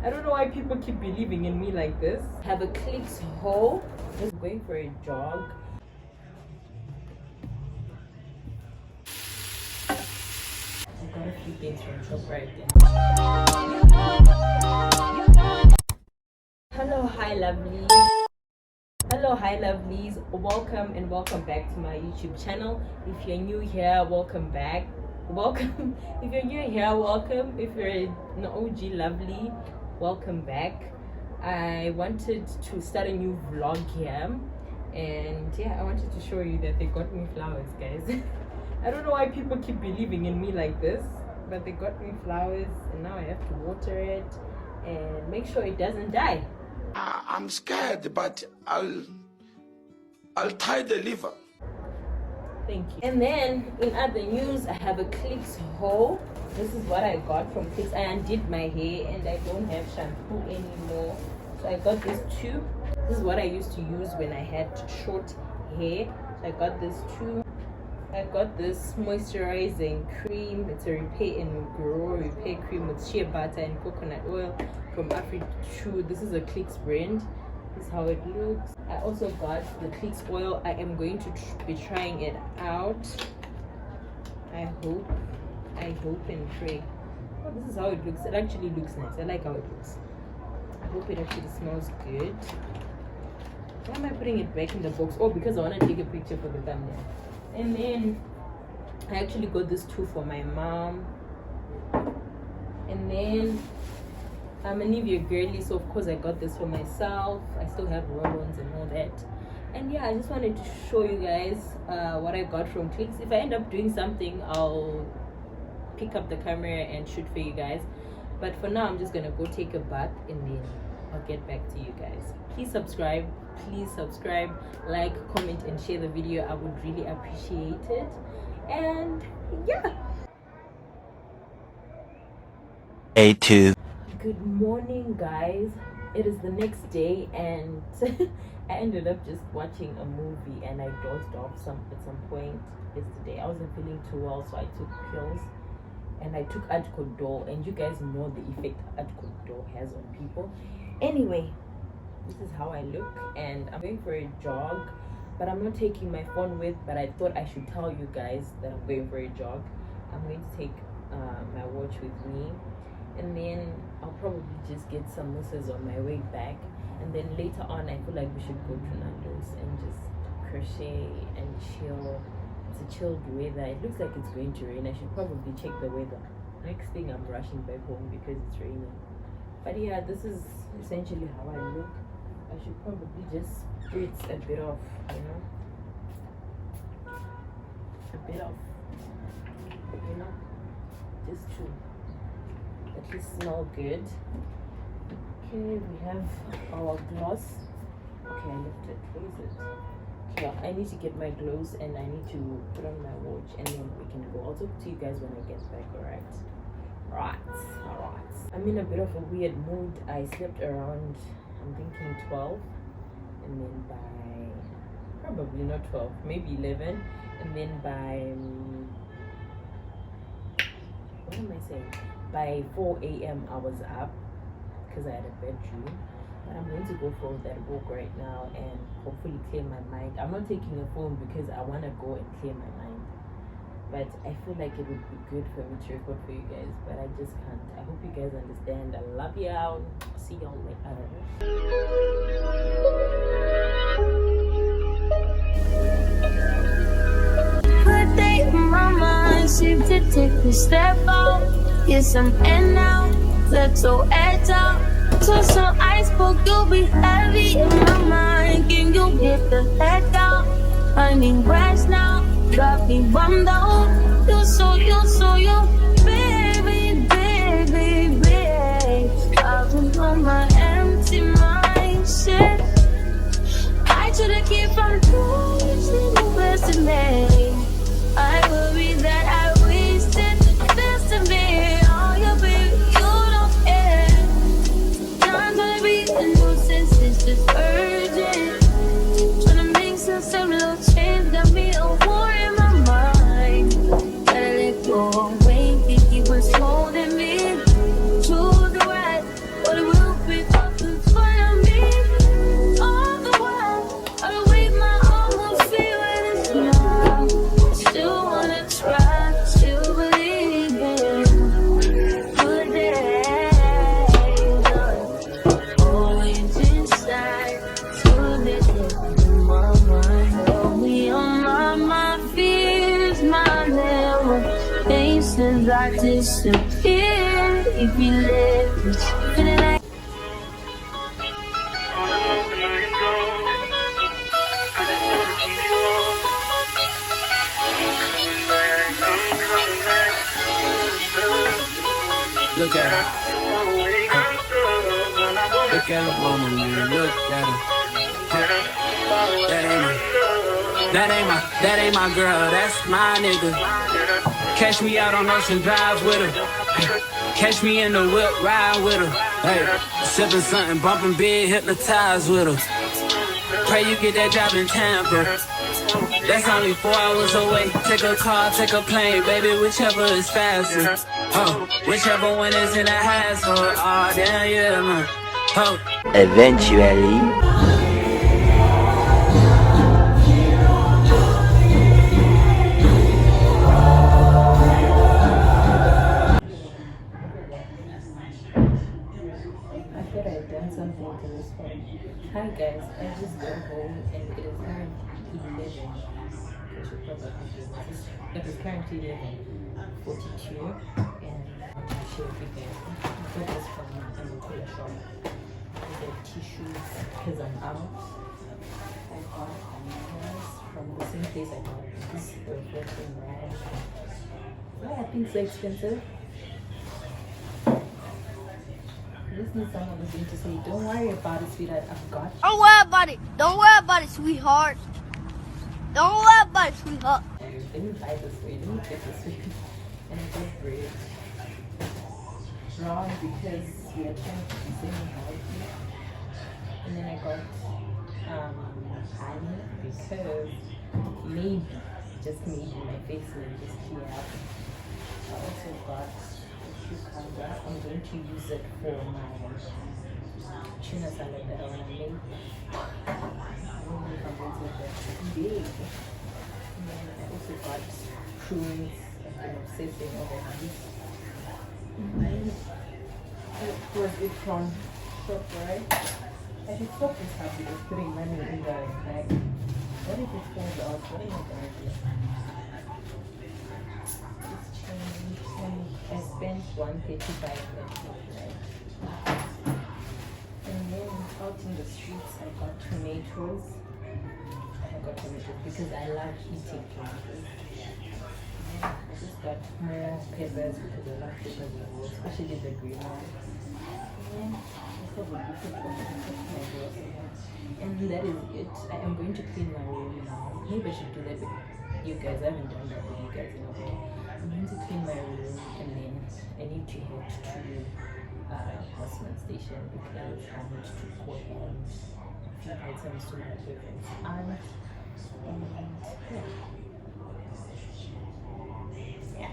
I don't know why people keep believing in me like this. Have a Clicks haul. Just going for a jog. I've got a few things from ShopRite there. Hello, hi lovelies. Hello, hi lovelies. Welcome and welcome back to my YouTube channel. If you're new here, welcome back. Welcome. If you're new here, welcome. If you're an OG lovely, welcome back. I wanted to start a new vlog here, and yeah, I wanted to show you that they got me flowers, guys. I don't know why people keep believing in me like this, but they got me flowers, and now I have to water it and make sure it doesn't die. I'm scared, but I'll tie the liver. Thank you. And then in other news, I have a Clicks haul. This is what I got from Clicks. I undid my hair and I don't have shampoo anymore, so I got this tube. This is what I used to use when I had short hair. So I got this tube. I got this moisturizing cream. It's a repair and grow repair cream with shea butter and coconut oil from Afri2. This is a Clicks brand. This is how it looks. I also got the Clicks oil. I am going to be trying it out. I hope and pray. Oh, this is how it looks. It actually looks nice. I like how it looks. I hope it actually smells good. Why am I putting it back in the box? Oh, because I want to take a picture for the thumbnail. And then I actually got this too for my mom. And then I'm a Nivea girly, so of course I got this for myself. I still have roll-ons and all that. And yeah, I just wanted to show you guys what I got from Clicks. If I end up doing something, I'll pick up the camera and shoot for you guys. But for now, I'm just gonna go take a bath and then I'll get back to you guys. Please subscribe, like, comment and share the video. I would really appreciate it. And yeah, A2. good morning guys. It is the next day and I ended up just watching a movie and I dozed off at some point yesterday. I wasn't feeling too well, so I took pills and I took Adcodol, and you guys know the effect Adcodol has on people. Anyway, this is how I look and I'm going for a jog, but I'm not taking my phone with, but I thought I should tell you guys that I'm going for a jog. I'm going to take my watch with me, and then I'll probably just get samosas on my way back, and then later on I feel like we should go to Nando's and just crochet and chill. It's a chilled weather. It looks like it's going to rain. I should probably check the weather. Next thing, I'm rushing back home because it's raining. But yeah, this is essentially how I look. I should probably just spritz a bit of, just to at least smell good. Okay, we have our gloss. Okay, I left it. Where is it? Okay, I need to get my gloves and I need to put on my watch and then we can go. I'll talk to you guys when I get back, alright? Alright. I'm in a bit of a weird mood. I slept around, I'm thinking 12, and then by, probably not 12, maybe 11, and then by, what am I saying? By 4 a.m. I was up because I had a bad dream. But I'm going to go for that walk right now and hopefully clear my mind. I'm not taking a phone because I want to go and clear my mind. But I feel like it would be good for me to record for you guys, but I just can't. I hope you guys understand. I love y'all. See y'all later. Put day in my mind, seem to take a step out. Yes, I'm in now. Let's go edge out. So some iceberg, you'll be heavy in my mind. Can you get the heck out? I need rest now. Drop me one down. You so baby. I've been on my empty mindset. I should've keep from losing the best of me. I worry that I wasted the best of me. Oh, yeah, baby, you don't care. Not gonna be a nuisance, it's just urgent. Tryna make sense of little change, got me a war in my mind. Gotta let go, wait. disappear if you live. Feeling like Look at her. Look at her woman, man. Look at her. That ain't my girl. That's my nigga. Catch me out on Ocean Drive with her. Catch me in the whip, ride with her. Hey, sipping something, bumping big, hypnotized with her. Pray you get that job in Tampa. That's only 4 hours away. Take a car, take a plane, baby, whichever is faster. Oh, whichever one is in the hassle. Oh, damn, yeah, man. Oh. Eventually. Hi guys, I just got home and it is currently 11. It is currently 11:42 and I'm going to share with you guys. I got this from the Mukula shop. I got tissues because I'm out. I got bananas from the same place I got this refreshing rag. Why are things so expensive? I just need someone who's going to say, don't worry about it, sweetheart, I've got you. Don't worry about it. Don't worry about it, sweetheart. Don't worry about it, sweetheart. Let me buy this way, let me get this way. And I got bread. Brown because we are trying to be semi healthy. And then I got honey because maybe, just maybe, my face will just clear up. I also got cucumber. I'm going to use it for my tuna salad that I want to make. I don't know if I'm going to make that big. And then I also got prunes. I've been obsessing over these. And then it was it from ShopRite. I should stop this habit of putting money in the bag. What if it falls out? What am I going to do? I spent $135 at ShopRite. And then out in the streets I got tomatoes. Because I love eating tomatoes. And I just got more peppers because I love peppers as well, especially the green one. And I thought would be good for my groceries. And that is it. I am going to clean my room now. Maybe I should do that with you guys. I haven't done that with you guys in a while. I'm going to clean my room and then I need to head to Bosman Station because I need to go and a few items to my parents' aunt. And yeah.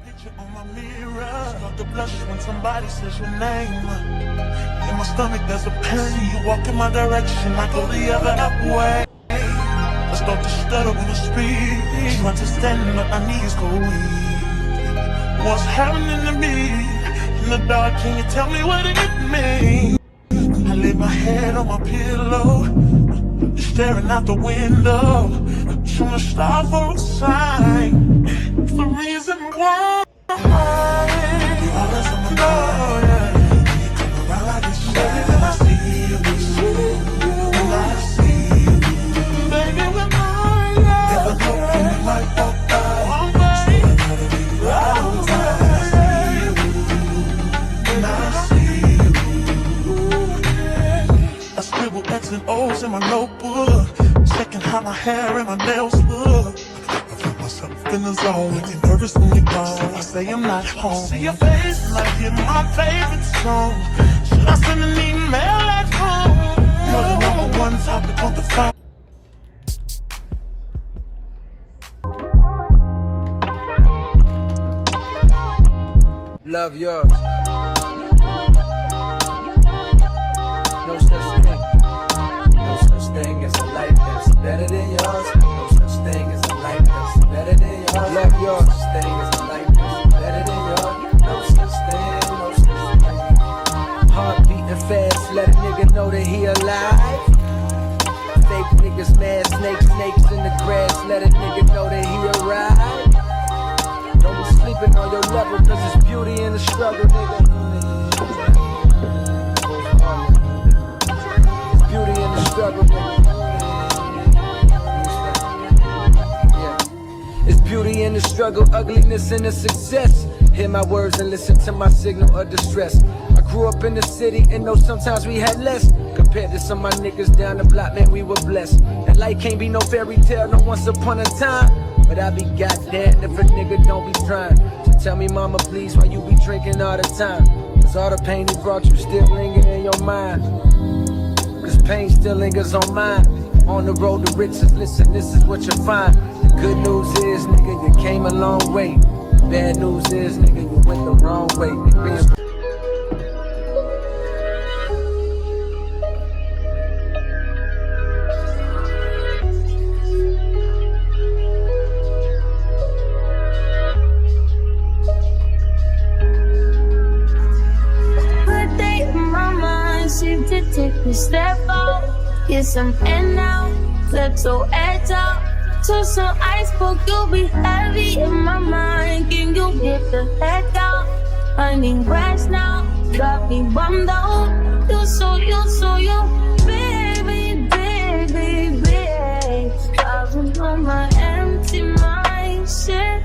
Picture on my mirror, start to blush when somebody says your name. In my stomach there's a pain. You walk in my direction, I go the other way. I start to stutter when I speak, trying to stand but my knees go weak. What's happening to me? In the dark, can you tell me what it means? I lay my head on my pillow, staring out the window, trying to stop for a sign. It's the reason why you always on my mind. You come around like this, baby, when I see you, when I see you, baby, when I never look in my walk by, so I gotta be right when I see you, when I see you. I scribble X and O's in my notebook, checking how my hair and my nails look. Myself in the zone, get nervous when you call. I say I'm not home. See your face like you're my favorite song. Should I send an email at home? You're the number one topic on the phone. Love yours. No such thing. No such thing as a life that's better than yours. No such thing as a life that's better than yours. Love yours. No such thing as a life that's better than yours. No such thing, no such thing. Heart beating fast, let a nigga know that he alive. Fake niggas mad, snakes in the grass. Let a nigga know that he a ride. Don't be sleeping on your level, cause it's beauty in the struggle, nigga. It's beauty in the struggle, nigga. Yeah. It's beauty in the struggle, ugliness in the success. Hear my words and listen to my signal of distress. I grew up in the city and know sometimes we had less. Compared to some of my niggas down the block, man, we were blessed. And life can't be no fairy tale, no once upon a time. But I be goddamn if a nigga don't be trying. So tell me, mama, please, why you be drinking all the time? Cause all the pain he brought you still linger in your mind. Cause pain still lingers on mine. On the road to riches, listen, this is what you find. The good news is, nigga, you came a long way. The bad news is, nigga, you went the wrong way. Good day in my mind, seem to take me step out. Get some air now, let your edge out. To some iceberg, you'll be heavy in my mind. Can you get the heck out? I need rest now, got me bummed out. You so baby, baby, baby. Driving on my empty mind, shit.